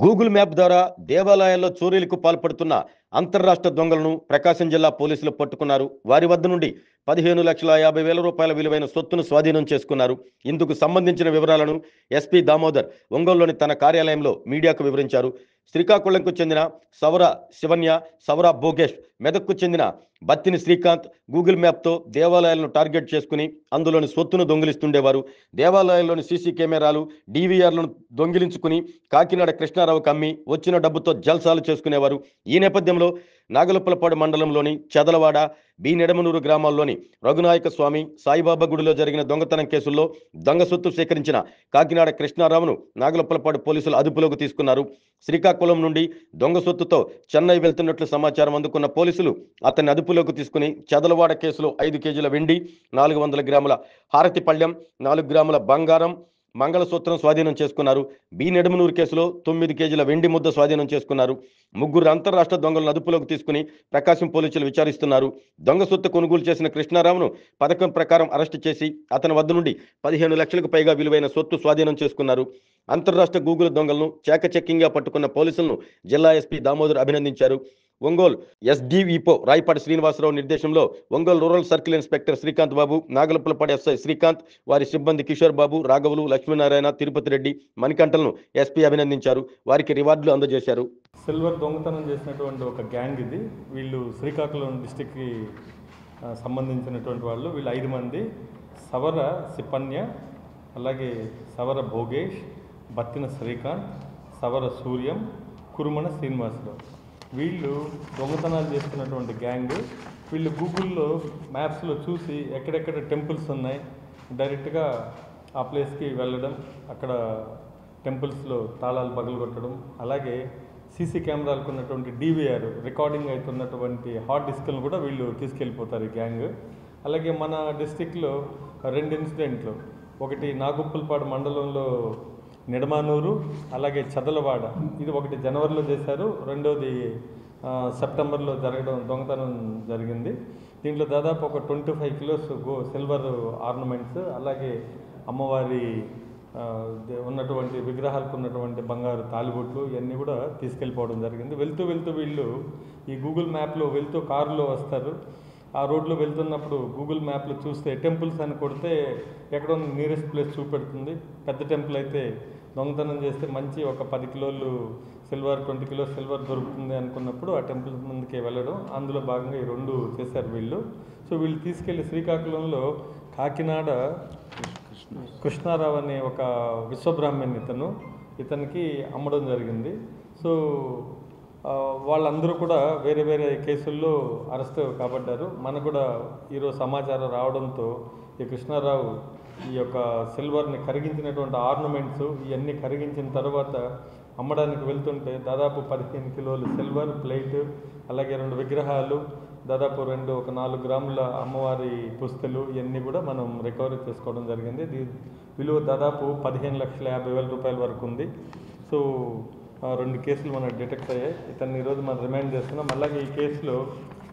Google map ద్వారా దేవాలయాల్లో చోరీలకు పాల్పడుతున్న అంతర్రాష్ట్ర దొంగలను ప్రకాశం జిల్లా పోలీసులు పట్టుకున్నారు. వారి వద్ద నుండి 15,50,000 రూపాయల విలువైన సొత్తును స్వాధీనం చేసుకున్నారు. ఇందుకు సంబంధించిన వివరాలను ఎస్పీ దామోదర్ ఒంగోలులోని తన కార్యాలయంలో మీడియాకు వివరించారు. శ్రీకాకుళంకు చెందిన సవర శివన్య, సవర భోగేష్, మెదక్కు చెందిన బత్తిని శ్రీకాంత్ గూగుల్ మ్యాప్తో దేవాలయాలను టార్గెట్ చేసుకుని అందులోని సొత్తును దొంగిలిస్తుండేవారు. దేవాలయాల్లోని సీసీ కెమెరాలు, డీవీఆర్లను దొంగిలించుకుని కాకినాడ కృష్ణారావుకు అమ్మి వచ్చిన డబ్బుతో జల్సాలు చేసుకునేవారు. ఈ నేపథ్యంలో నాగలుప్పలపాడు మండలంలోని చెదలవాడ, బి నెడమనూరు గ్రామాల్లోని రఘునాయక స్వామి, సాయిబాబా గుడిలో జరిగిన దొంగతనం కేసుల్లో దొంగ సొత్తు సేకరించిన కాకినాడ కృష్ణారావును నాగలుప్పలపాడు పోలీసులు అదుపులోకి తీసుకున్నారు. శ్రీకాకుళం నుండి దొంగ సొత్తుతో చెన్నై వెళ్తున్నట్లు సమాచారం అందుకున్న పోలీసులు అతన్ని అదుపులోకి తీసుకుని చెదలవాడ కేసులో 5 కేజీల వెండి, 400 గ్రాముల హారతి పళ్ళెం, 4 గ్రాముల బంగారం, మంగళసూత్రం స్వాధీనం చేసుకున్నారు. బి నెడమనూరు కేసులో 9 కేజీల వెండి ముద్ద స్వాధీనం చేసుకున్నారు. 3 అంతర్రాష్ట్ర దొంగలను అదుపులోకి తీసుకుని ప్రకాశం పోలీసులు విచారిస్తున్నారు. దొంగ సొత్తు కొనుగోలు చేసిన కృష్ణారావును పథకం ప్రకారం అరెస్టు చేసి అతని వద్ద నుండి 15 లక్షలకు పైగా విలువైన సొత్తు స్వాధీనం చేసుకున్నారు. అంతర్రాష్ట్ర గూగుల్ దొంగలను చాకచక్యంగా పట్టుకున్న పోలీసులను జిల్లా ఎస్పీ దామోదర్ అభినందించారు. ఒంగోలు ఎస్డీవీపో రాయపాటి శ్రీనివాసరావు నిర్దేశంలో Ongole rural circle inspector Srikanth Babu, Nagulapalapadu SI Srikanth, వారి సిబ్బంది కిషోర్ బాబు, రాఘవులు, లక్ష్మీనారాయణ, తిరుపతి రెడ్డి, మణికంఠలను ఎస్పీ అభినందించారు. వారికి రివార్డులు అందజేశారు. సిల్వర్ దొంగతనం చేసినటువంటి ఒక గ్యాంగ్ ఇది. వీళ్ళు శ్రీకాకుళం డిస్టిక్కి సంబంధించినటువంటి వాళ్ళు. వీళ్ళు 5 మంది: సవర శిపన్య, అలాగే సవర భోగేష్, బత్తిన శ్రీకాంత్, సవర సూర్యం, కురుమణ శ్రీనివాసరావు. వీళ్ళు దొంగతనాలు చేస్తున్నటువంటి గ్యాంగ్. వీళ్ళు గూగుల్లో మ్యాప్స్లో చూసి ఎక్కడెక్కడ టెంపుల్స్ ఉన్నాయి డైరెక్ట్గా ఆ ప్లేస్కి వెళ్ళడం, అక్కడ టెంపుల్స్లో తాళాలు పగలగొట్టడం, అలాగే సీసీ కెమెరాలకు ఉన్నటువంటి డీవీఆర్ రికార్డింగ్ అవుతున్నటువంటి హార్డ్ డిస్క్లను కూడా వీళ్ళు తీసుకెళ్ళిపోతారు ఈ గ్యాంగ్. అలాగే మన డిస్టిక్లో 2 ఇన్సిడెంట్లు, ఒకటి నాగుప్పలపాడు మండలంలో నిడమానూరు, అలాగే చదలవాడ. ఇది ఒకటి జనవరిలో చేశారు, రెండోది సెప్టెంబర్లో దొంగతనం జరిగింది. దీంట్లో దాదాపు ఒక 25 కిలోస్ సిల్వర్ ఆర్నమెంట్స్, అలాగే అమ్మవారి ఉన్నటువంటి విగ్రహాలకు ఉన్నటువంటి బంగారు తాలిబొట్లు ఇవన్నీ కూడా తీసుకెళ్ళిపోవడం జరిగింది. వెళ్తూ వీళ్ళు ఈ గూగుల్ మ్యాప్లో వెళ్తూ కారులో వస్తారు. ఆ రోడ్లో వెళ్తున్నప్పుడు గూగుల్ మ్యాప్లో చూస్తే టెంపుల్స్ అని కొడితే ఎక్కడో నియరెస్ట్ ప్లేస్ చూపెడుతుంది. పెద్ద టెంపుల్ అయితే దొంగతనం చేస్తే మంచి ఒక 10 కిలోలు సిల్వర్, 20 కిలో సిల్వర్ దొరుకుతుంది అనుకున్నప్పుడు ఆ టెంపుల్ ముందుకే వెళ్ళడం. అందులో భాగంగా ఈ 2 చేశారు వీళ్ళు. సో వీళ్ళు తీసుకెళ్ళి శ్రీకాకుళంలో కాకినాడ కృష్ణారావు అనే ఒక విశ్వబ్రాహ్మణ్ ఇతనికి అమ్మడం జరిగింది. సో వాళ్ళందరూ కూడా వేరే వేరే కేసుల్లో అరెస్ట్ కాబడ్డారు. మనకు కూడా ఈరోజు సమాచారం రావడంతో ఈ కృష్ణారావు ఈ యొక్క సిల్వర్ని కరిగించినటువంటి ఆర్నమెంట్స్ ఇవన్నీ కరిగించిన తర్వాత అమ్మడానికి వెళ్తుంటే దాదాపు 15 కిలోలు సిల్వర్ ప్లేట్, అలాగే 2 విగ్రహాలు, దాదాపు ఒక 4 గ్రాముల అమ్మవారి పుస్తలు ఇవన్నీ కూడా మనం రికవరీ చేసుకోవడం జరిగింది. విలువ దాదాపు 15,50,000 రూపాయల వరకు ఉంది. సో 2 కేసులు మనకు డిటెక్ట్ అయ్యాయి. ఇతన్ని ఈరోజు మనం రిమైండ్ చేస్తున్నాం. అలాగే ఈ కేసులో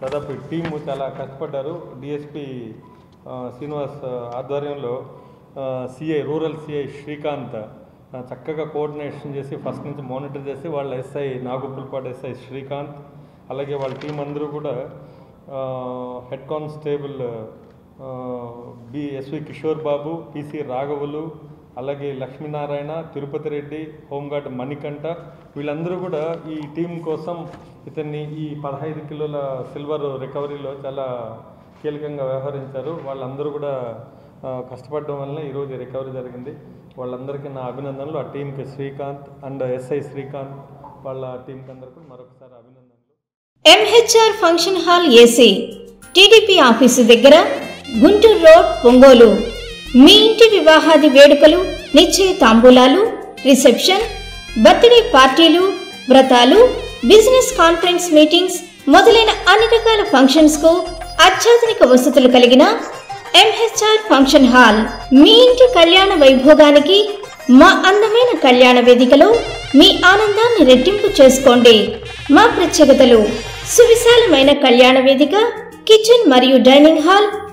దాదాపు టీము చాలా కష్టపడ్డారు. డిఎస్పీ శ్రీనివాస్ ఆధ్వర్యంలో సిఐ, రూరల్ సిఐ శ్రీకాంత్ చక్కగా కోఆర్డినేషన్ చేసి ఫస్ట్ నుంచి మానిటర్ చేసి వాళ్ళ ఎస్ఐ నాగుప్పలపాడు ఎస్ఐ శ్రీకాంత్, అలాగే వాళ్ళ టీం అందరూ కూడా head constable SV Kishore Babu, PC రాఘవులు, అలాగే లక్ష్మీనారాయణ, తిరుపతి రెడ్డి, హోంగార్డ్ మణికంఠ, వీళ్ళందరూ కూడా ఈ టీం కోసం ఇతన్ని ఈ 15 కిలోల సిల్వర్ రికవరీలో చాలా కీలకంగా వ్యవహరించారు. వాళ్ళందరూ కూడా కష్టపడడం వల్ల ఈరోజు రికవరీ జరిగింది. వాళ్ళందరికీ నా అభినందనలు. ఆ టీంకి శ్రీకాంత్ అండ్ ఎస్ఐ శ్రీకాంత్ వాళ్ళ టీంకి అందరికీ మరొకసారి అభినందనలు. MHR function hall AC, TDP office దగ్గర, గుంటూరు రోడ్, ఒంగోలు. మీ ఇంటి వివాహాది వేడుకలు, నిశ్చయ తాంబూలాలు, రిసెప్షన్, బర్త్డే పార్టీలు, వ్రతాలు, బిజినెస్ కాన్ఫరెన్స్ మీటింగ్స్ మొదలైన అన్ని రకాల ఫంక్షన్స్ కు అత్యాధునిక వసతులు కలిగిన ఎంహెచ్ఆర్ ఫంక్షన్ హాల్ మీ ఇంటి కళ్యాణ వైభోగానికి మా అందమైన కళ్యాణ వేదికలో మీ ఆనందాన్ని రెట్టింపు చేసుకోండి. మా ప్రత్యేకతలు: సువిశాలమైన కళ్యాణ వేదిక, కిచెన్ మరియు డైనింగ్ హాల్,